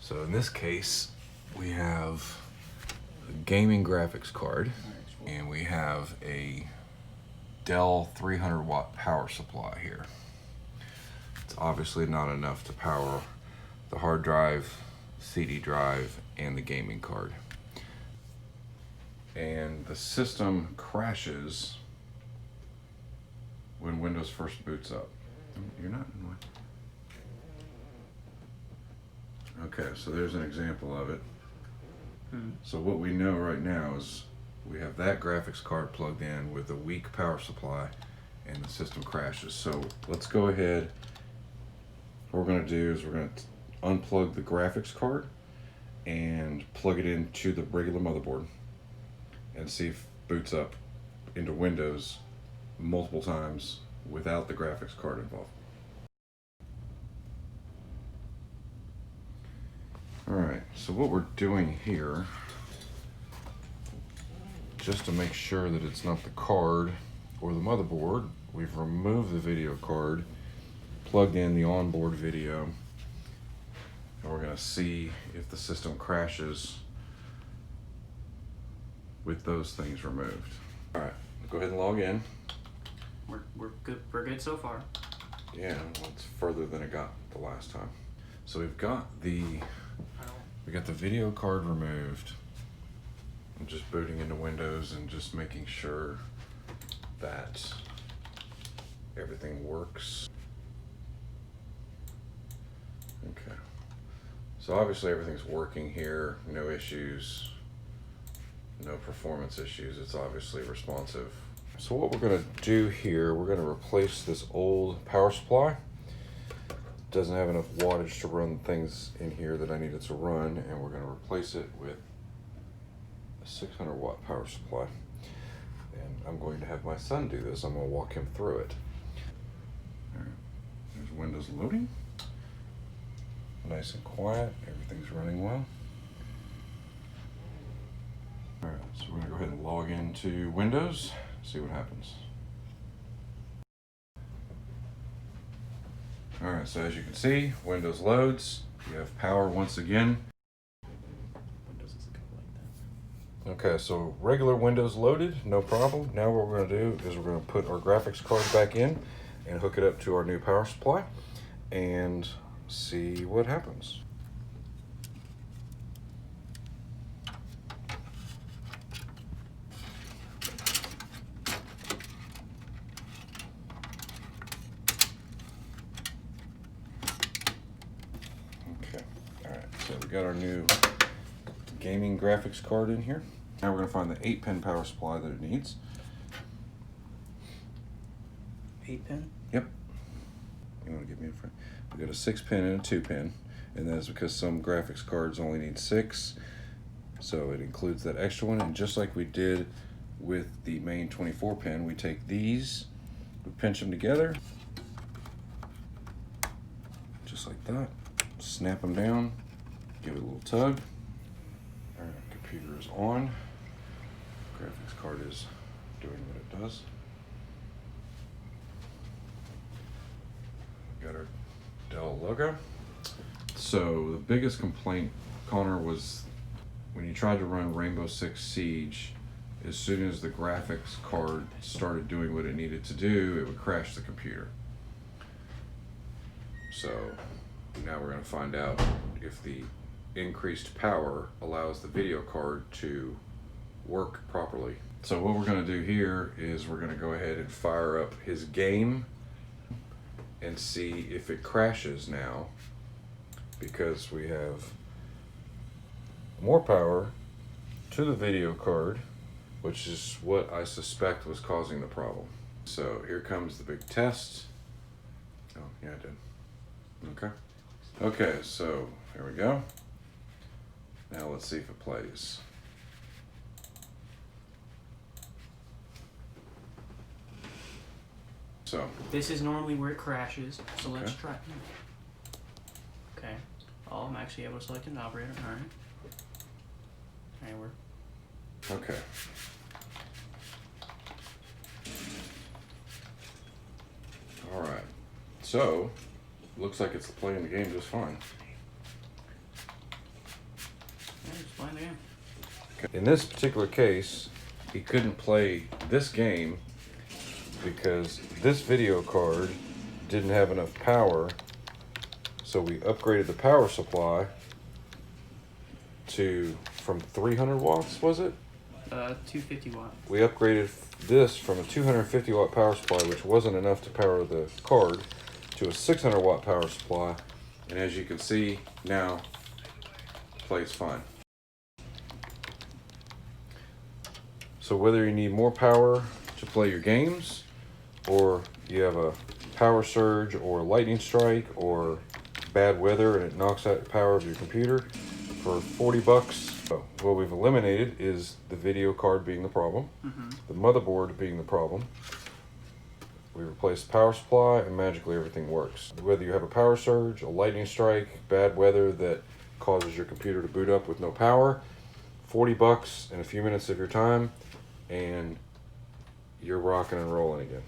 So in this case, we have a gaming graphics card, and we have a Dell 300 watt power supply here. It's obviously not enough to power the hard drive, CD drive, and the gaming card. And the system crashes when Windows first boots up. You're not in what? Okay, so there's an example of it. So what we know right now is we have that graphics card plugged in with a weak power supply and the system crashes. So let's go ahead. What we're going to do is we're going to unplug the graphics card and plug it into the regular motherboard and see if it boots up into Windows multiple times without the graphics card involved. Alright, so what we're doing here, just to make sure that it's not the card or the motherboard, we've removed the video card, plugged in the onboard video, and we're going to see if the system crashes with those things removed. Alright, go ahead and log in. We're good. We're good so far. Yeah, well, it's further than it got the last time. So we got the video card removed. I'm just booting into Windows and just making sure that everything works. Okay. So obviously everything's working here. No issues. No performance issues. It's obviously responsive. So what we're going to do here, we're going to replace this old power supply. Doesn't have enough wattage to run things in here that I need it to run, and we're going to replace it with a 600 watt power supply. And I'm going to have my son do this. I'm going to walk him through it. All right. There's Windows loading. Nice and quiet. Everything's running well. All right, so we're going to go ahead and log into Windows, see what happens. All right, so as you can see, Windows loads. You have power once again. Windows doesn't go like that. Okay, so regular Windows loaded, no problem. Now what we're going to do is we're going to put our graphics card back in and hook it up to our new power supply and see what happens. So we got our new gaming graphics card in here. Now we're going to find the 8-pin power supply that it needs. 8-pin? Yep. You want to give me a friend? We got a 6-pin and a 2-pin, and that is because some graphics cards only need 6, so it includes that extra one. And just like we did with the main 24-pin, we take these, we pinch them together, just like that. Snap them down. Give it a little tug. All right, computer is on. Graphics card is doing what it does. Got our Dell logo. So the biggest complaint, Connor, was when you tried to run Rainbow Six Siege, as soon as the graphics card started doing what it needed to do, it would crash the computer. So now we're going to find out if the increased power allows the video card to work properly. So what we're going to do here is we're going to go ahead and fire up his game and see if it crashes now, because we have more power to the video card, which is what I suspect was causing the problem. So here comes the big test. Oh, yeah, I did. Okay. Okay, so here we go. Now let's see if it plays. So This is normally where it crashes, so let's Okay. try. Okay. Oh, I'm actually able to select an operator. Alright. Alright, we're. okay. All right. So looks like it's playing the game just fine. playing the game. In this particular case, he couldn't play this game because this video card didn't have enough power, so we upgraded the power supply to from 300 watts, was it? 250 watt. We upgraded this from a 250 watt power supply, which wasn't enough to power the card, to a 600 watt power supply, and as you can see now, plays fine. So whether you need more power to play your games, or you have a power surge or lightning strike or bad weather and it knocks out the power of your computer, for 40 bucks, what we've eliminated is the video card being the problem, the motherboard being the problem. We replaced the power supply and magically everything works. Whether you have a power surge, a lightning strike, bad weather that causes your computer to boot up with no power, 40 bucks and a few minutes of your time, and you're rocking and rolling again.